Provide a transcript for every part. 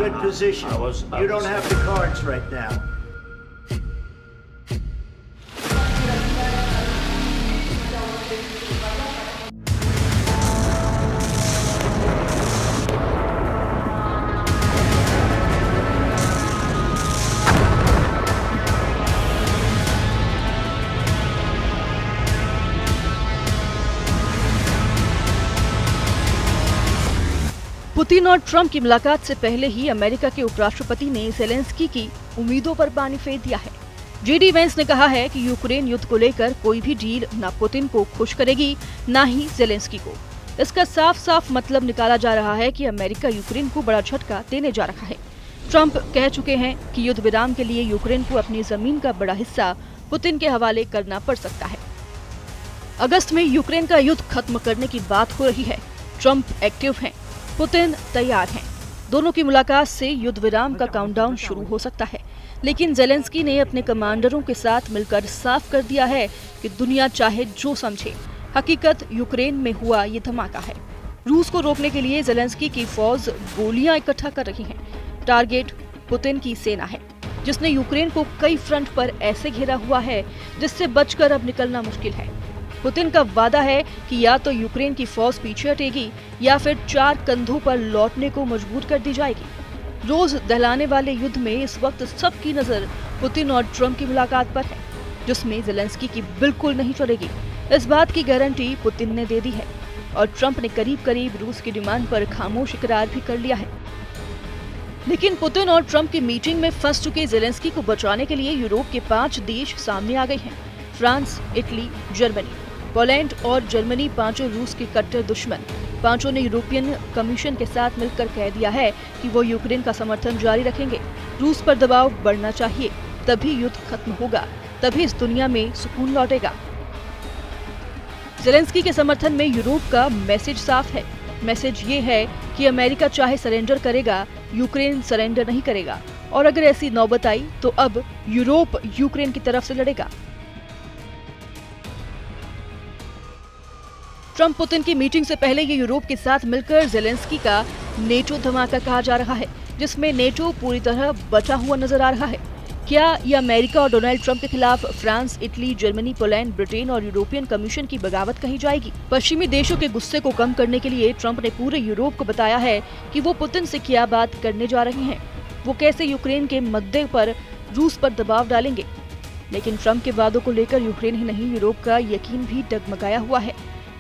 good position. You don't have the cards right now. Putin और Trump की मुलाकात से पहले ही अमेरिका के उपराष्ट्रपति ने ज़ेलेंस्की की उम्मीदों पर पानी फेर दिया है। जेडी वेंस ने कहा है कि यूक्रेन युद्ध को लेकर कोई भी डील न पुतिन को खुश करेगी न ही ज़ेलेंस्की को। इसका साफ साफ मतलब निकाला जा रहा है कि अमेरिका यूक्रेन को बड़ा झटका देने जा रहा है। ट्रंप कह चुके हैं कि युद्ध विराम के लिए यूक्रेन को अपनी जमीन का बड़ा हिस्सा पुतिन के हवाले करना पड़ सकता है। अगस्त में यूक्रेन का युद्ध खत्म करने की बात हो रही है। ट्रंप एक्टिव हैं, पुतिन तैयार हैं। दोनों की मुलाकात से युद्ध विराम का काउंटडाउन शुरू हो सकता है, लेकिन ज़ेलेंस्की ने अपने कमांडरों के साथ मिलकर साफ कर दिया है कि दुनिया चाहे जो समझे, हकीकत यूक्रेन में हुआ ये धमाका है। रूस को रोकने के लिए ज़ेलेंस्की की फौज गोलियां इकट्ठा कर रही है। टारगेट पुतिन की सेना है, जिसने यूक्रेन को कई फ्रंट पर ऐसे घेरा हुआ है जिससे बचकर अब निकलना मुश्किल है। पुतिन का वादा है कि या तो यूक्रेन की फौज पीछे हटेगी या फिर 4 कंधों पर लौटने को मजबूर कर दी जाएगी। रोज दहलाने वाले युद्ध में इस वक्त सबकी नजर पुतिन और ट्रंप की मुलाकात पर है, जिसमें ज़ेलेंस्की की बिल्कुल नहीं चलेगी। इस बात की गारंटी पुतिन ने दे दी है और ट्रंप ने करीब करीब रूस की डिमांड पर खामोश इकरार भी कर लिया है। लेकिन पुतिन और ट्रंप की मीटिंग में फंस चुके ज़ेलेंस्की को बचाने के लिए यूरोप के 5 देश सामने आ गए हैं। फ्रांस, इटली, जर्मनी, पोलैंड और जर्मनी पांचों रूस के कट्टर दुश्मन। पांचों ने यूरोपियन कमीशन के साथ मिलकर कह दिया है कि वो यूक्रेन का समर्थन जारी रखेंगे। रूस पर दबाव बढ़ना चाहिए, तभी युद्ध खत्म होगा, तभी इस दुनिया में सुकून लौटेगा। ज़ेलेंस्की के समर्थन में यूरोप का मैसेज साफ है। मैसेज ये है कि अमेरिका चाहे सरेंडर करेगा, यूक्रेन सरेंडर नहीं करेगा, और अगर ऐसी नौबत आई तो अब यूरोप यूक्रेन की तरफ से लड़ेगा। ट्रंप पुतिन की मीटिंग से पहले ये यूरोप के साथ मिलकर ज़ेलेंस्की का नेटो धमाका कहा जा रहा है, जिसमें नेटो पूरी तरह बचा हुआ नजर आ रहा है। क्या ये अमेरिका और डोनाल्ड ट्रंप के खिलाफ France, Italy, Germany, Poland, Britain और यूरोपियन कमीशन की बगावत कही जाएगी? पश्चिमी देशों के गुस्से को कम करने के लिए ट्रंप ने पूरे यूरोप को बताया है कि वो पुतिन से क्या बात करने जा रहे हैं, वो कैसे यूक्रेन के मुद्दे पर रूस पर दबाव डालेंगे। लेकिन ट्रंप के वादों को लेकर यूक्रेन ही नहीं, यूरोप का यकीन भी डगमगाया हुआ है।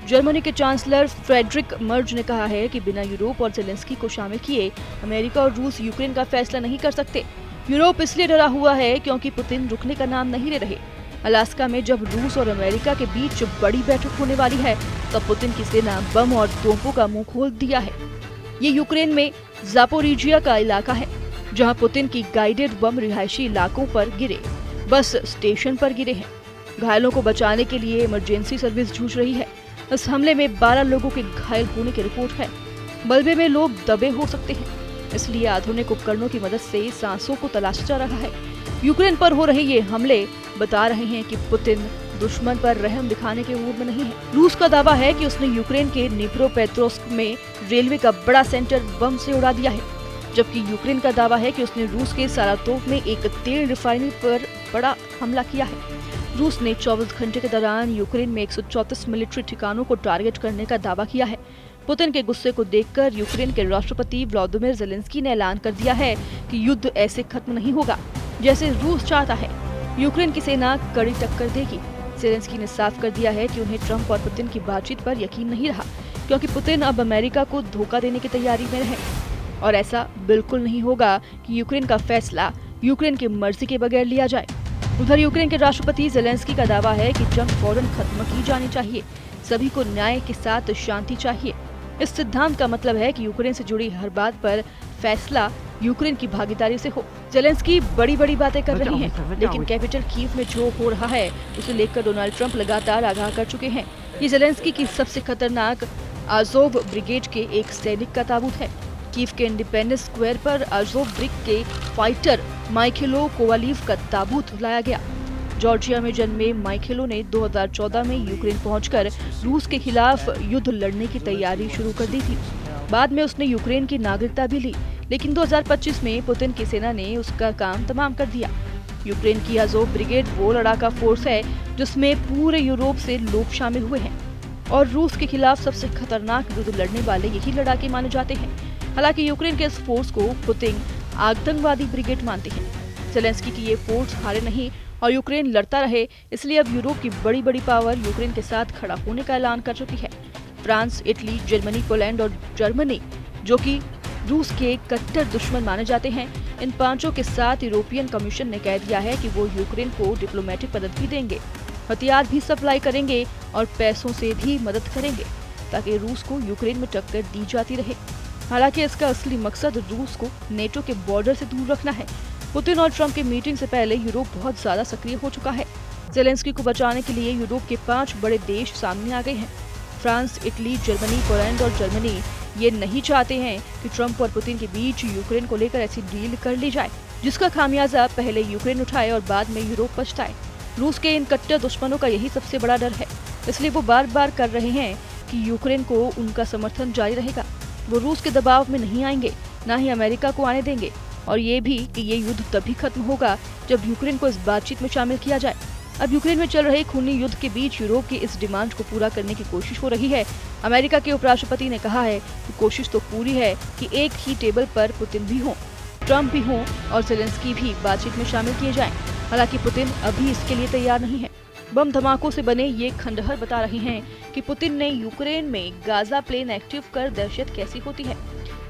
जर्मनी के चांसलर फ्रेडरिक मर्ज ने कहा है कि बिना यूरोप और ज़ेलेंस्की को शामिल किए अमेरिका और रूस यूक्रेन का फैसला नहीं कर सकते। यूरोप इसलिए डरा हुआ है क्योंकि पुतिन रुकने का नाम नहीं ले रहे। अलास्का में जब रूस और अमेरिका के बीच बड़ी बैठक होने वाली है, तब पुतिन की सेना बम और तोपों का मुंह खोल दिया है। ये यूक्रेन में ज़ापोरिजिया का इलाका है, जहां पुतिन की गाइडेड बम रिहायशी इलाकों पर गिरे, बस स्टेशन पर गिरे हैं। घायलों को बचाने के लिए इमरजेंसी सर्विस जूझ रही है। इस हमले में 12 लोगों के घायल होने की रिपोर्ट है। मलबे में लोग दबे हो सकते हैं, इसलिए आधुनिक उपकरणों की मदद से सांसों को तलाशा जा रहा है। यूक्रेन पर हो रहे ये हमले बता रहे हैं कि पुतिन दुश्मन पर रहम दिखाने के मूड में नहीं है। रूस का दावा है कि उसने यूक्रेन के निप्रोपेट्रोव्स्क में रेलवे का बड़ा सेंटर बम से उड़ा दिया है, जबकि यूक्रेन का दावा है कि उसने रूस के सारातोव में एक तेल रिफाइनरी पर बड़ा हमला किया है। रूस ने 24 घंटे के दौरान यूक्रेन में 134 मिलिट्री ठिकानों को टारगेट करने का दावा किया है। पुतिन के गुस्से को देखकर यूक्रेन के राष्ट्रपति व्लादिमीर ज़ेलेंस्की ने ऐलान कर दिया है कि युद्ध ऐसे खत्म नहीं होगा जैसे रूस चाहता है। यूक्रेन की सेना कड़ी टक्कर देगी। ज़ेलेंस्की ने साफ कर दिया है कि उन्हें ट्रंप और पुतिन की बातचीत पर यकीन नहीं रहा, क्योंकि पुतिन अब अमेरिका को धोखा देने की तैयारी में है, और ऐसा बिल्कुल नहीं होगा कि यूक्रेन का फैसला यूक्रेन की मर्जी के बगैर लिया जाए। उधर यूक्रेन के राष्ट्रपति ज़ेलेंस्की का दावा है कि जंग फौरन खत्म की जानी चाहिए, सभी को न्याय के साथ शांति चाहिए। इस सिद्धांत का मतलब है कि यूक्रेन से जुड़ी हर बात पर फैसला यूक्रेन की भागीदारी से हो। ज़ेलेंस्की बड़ी बड़ी बातें कर रही हैं, लेकिन कैपिटल कीव में जो हो रहा है उसे लेकर डोनाल्ड ट्रंप लगातार आगाह कर चुके हैं। ये ज़ेलेंस्की की सबसे खतरनाक आज़ोव ब्रिगेड के एक सैनिक का ताबूत है। कीव के इंडिपेंडेंस स्क्वायर पर आज़ोव ब्रिग के फाइटर माइखेलो कोवालीव का ताबूत लाया गया। जॉर्जिया में जन्मे माइखेलो ने 2014 में यूक्रेन पहुंचकर रूस के खिलाफ युद्ध लड़ने की तैयारी शुरू कर दी थी। बाद में उसने यूक्रेन की नागरिकता भी ली, लेकिन 2025 में पुतिन की सेना ने उसका काम तमाम कर दिया। यूक्रेन की अज़ोव ब्रिगेड वो लड़ाका फोर्स है जिसमें पूरे यूरोप से लोग शामिल हुए हैं और रूस के खिलाफ सबसे खतरनाक युद्ध लड़ने वाले यही लड़ाके माने जाते हैं। हालांकि यूक्रेन के इस फोर्स को पुतिन आतंकवादी ब्रिगेड मानते हैं। ज़ेलेंस्की की ये फोर्स हारे नहीं और यूक्रेन लड़ता रहे, इसलिए अब यूरोप की बड़ी बड़ी पावर यूक्रेन के साथ खड़ा होने का ऐलान कर चुकी है। फ्रांस, इटली, जर्मनी, पोलैंड और जर्मनी, जो कि रूस के कट्टर दुश्मन माने जाते हैं, इन पांचों के साथ यूरोपियन कमीशन ने कह दिया है कि वो यूक्रेन को डिप्लोमेटिक मदद भी देंगे, हथियार भी सप्लाई करेंगे और पैसों से भी मदद करेंगे ताकि रूस को यूक्रेन में टक्कर दी जाती रहे। हालांकि इसका असली मकसद रूस को नेटो के बॉर्डर से दूर रखना है। पुतिन और ट्रंप की मीटिंग से पहले यूरोप बहुत ज्यादा सक्रिय हो चुका है। ज़ेलेंस्की को बचाने के लिए यूरोप के 5 बड़े देश सामने आ गए हैं। फ्रांस, इटली, जर्मनी, पोलैंड और जर्मनी ये नहीं चाहते हैं कि ट्रंप और पुतिन के बीच यूक्रेन को लेकर ऐसी डील कर ली जाए जिसका खामियाजा पहले यूक्रेन उठाए और बाद में यूरोप पछताए। रूस के इन कट्टर दुश्मनों का यही सबसे बड़ा डर है, इसलिए वो बार बार कर रहे हैं कि यूक्रेन को उनका समर्थन जारी रहेगा। वो रूस के दबाव में नहीं आएंगे, न ही अमेरिका को आने देंगे, और ये भी कि ये युद्ध तभी खत्म होगा जब यूक्रेन को इस बातचीत में शामिल किया जाए। अब यूक्रेन में चल रहे खूनी युद्ध के बीच यूरोप की इस डिमांड को पूरा करने की कोशिश हो रही है। अमेरिका के उपराष्ट्रपति ने कहा है कि कोशिश तो पूरी है कि एक ही टेबल पर पुतिन भी हों, ट्रंप भी हों और ज़ेलेंस्की भी बातचीत में शामिल किए जाएं। हालांकि पुतिन अभी इसके लिए तैयार नहीं है। बम धमाकों से बने ये खंडहर बता रहे हैं कि पुतिन ने यूक्रेन में गाजा प्लेन एक्टिव कर दहशत कैसी होती है।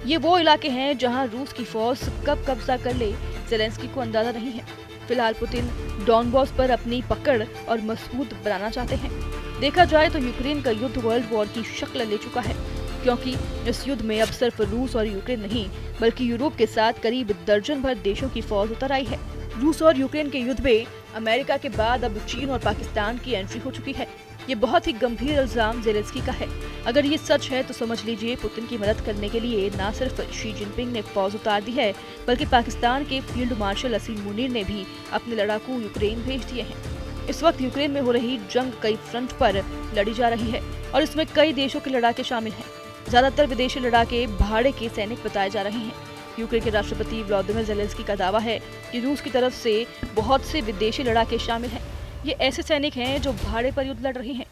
ये वो इलाके हैं जहां रूस की फौज कब कब्जा कर ले, ज़ेलेंस्की को अंदाजा नहीं है। फिलहाल पुतिन डॉनबॉस पर अपनी पकड़ और मजबूत बनाना चाहते हैं। देखा जाए तो यूक्रेन का युद्ध वर्ल्ड वॉर की शक्ल ले चुका है, क्योंकि इस युद्ध में अब सिर्फ रूस और यूक्रेन नहीं बल्कि यूरोप के साथ करीब दर्जन भर देशों की फौज उतर आई है। रूस और यूक्रेन के युद्ध में अमेरिका के बाद अब चीन और पाकिस्तान की एंट्री हो चुकी है। ये बहुत ही गंभीर इल्जाम ज़ेलेंस्की का है। अगर ये सच है तो समझ लीजिए पुतिन की मदद करने के लिए न सिर्फ शी जिनपिंग ने फौज उतार दी है, बल्कि पाकिस्तान के फील्ड मार्शल असीम मुनीर ने भी अपने लड़ाकू यूक्रेन भेज दिए हैं। इस वक्त यूक्रेन में हो रही जंग कई फ्रंट पर लड़ी जा रही है और इसमें कई देशों के लड़ाके शामिल हैं। ज्यादातर विदेशी लड़ाके भाड़े के सैनिक बताए जा रहे हैं। यूक्रेन के राष्ट्रपति व्लादिमीर ज़ेलेंस्की का दावा है कि रूस की तरफ से बहुत से विदेशी लड़ाके शामिल हैं। ये ऐसे सैनिक हैं जो भाड़े पर युद्ध लड़ रहे हैं।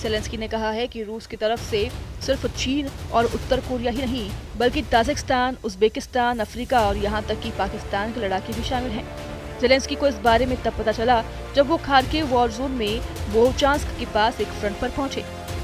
ज़ेलेंस्की ने कहा है कि रूस की तरफ से सिर्फ चीन और उत्तर कोरिया ही नहीं बल्कि ताजिकिस्तान, उज़्बेकिस्तान, अफ्रीका और यहाँ तक कि पाकिस्तान के लड़ाके भी शामिल हैं। ज़ेलेंस्की को इस बारे में तब पता चला जब वो खार्किव वॉर जोन में वोचांस्क के पास एक फ्रंट पर पहुंचे।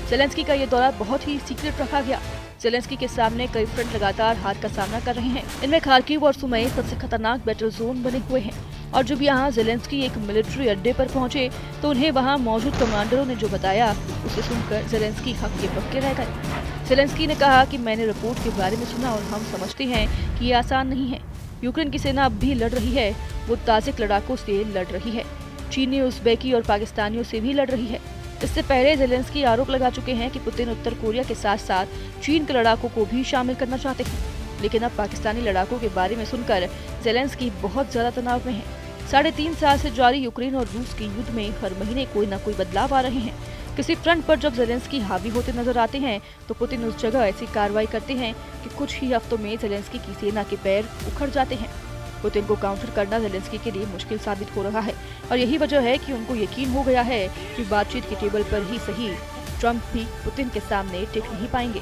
ज़ेलेंस्की का ये दौरा बहुत ही सीक्रेट रखा गया। ज़ेलेंस्की के सामने कई फ्रंट लगातार हार का सामना कर रहे हैं। इनमें खार्किव और सुमई सबसे खतरनाक बैटल जोन बने हुए हैं और जब यहाँ ज़ेलेंस्की एक मिलिट्री अड्डे पर पहुंचे तो उन्हें वहाँ मौजूद कमांडरों ने जो बताया उसे सुनकर ज़ेलेंस्की हक्के बक्के रह गए। ज़ेलेंस्की ने कहा कि मैंने रिपोर्ट के बारे में सुना और हम समझते हैं कि ये आसान नहीं है। यूक्रेन की सेना अब भी लड़ रही है, वो ताजिक लड़ाकों से लड़ रही है, चीनी, उज़्बेकी और पाकिस्तानियों से भी लड़ रही है। इससे पहले ज़ेलेंस्की आरोप लगा चुके हैं कि पुतिन उत्तर कोरिया के साथ साथ चीन के लड़ाकों को भी शामिल करना चाहते हैं। लेकिन अब पाकिस्तानी लड़ाकों के बारे में सुनकर ज़ेलेंस्की बहुत ज्यादा तनाव में है। 3.5 साल से जारी यूक्रेन और रूस के युद्ध में हर महीने कोई न कोई बदलाव आ रहे हैं। किसी फ्रंट पर जब ज़ेलेंस्की हावी होते नजर आते हैं तो पुतिन उस जगह ऐसी कार्रवाई करते हैं कि कुछ ही हफ्तों में ज़ेलेंस्की की सेना के पैर उखड़ जाते हैं। पुतिन को काउंटर करना ज़ेलेंस्की के लिए मुश्किल साबित हो रहा है और यही वजह है कि उनको यकीन हो गया है कि बातचीत के टेबल पर ही सही ट्रंप भी पुतिन के सामने टिक नहीं पाएंगे।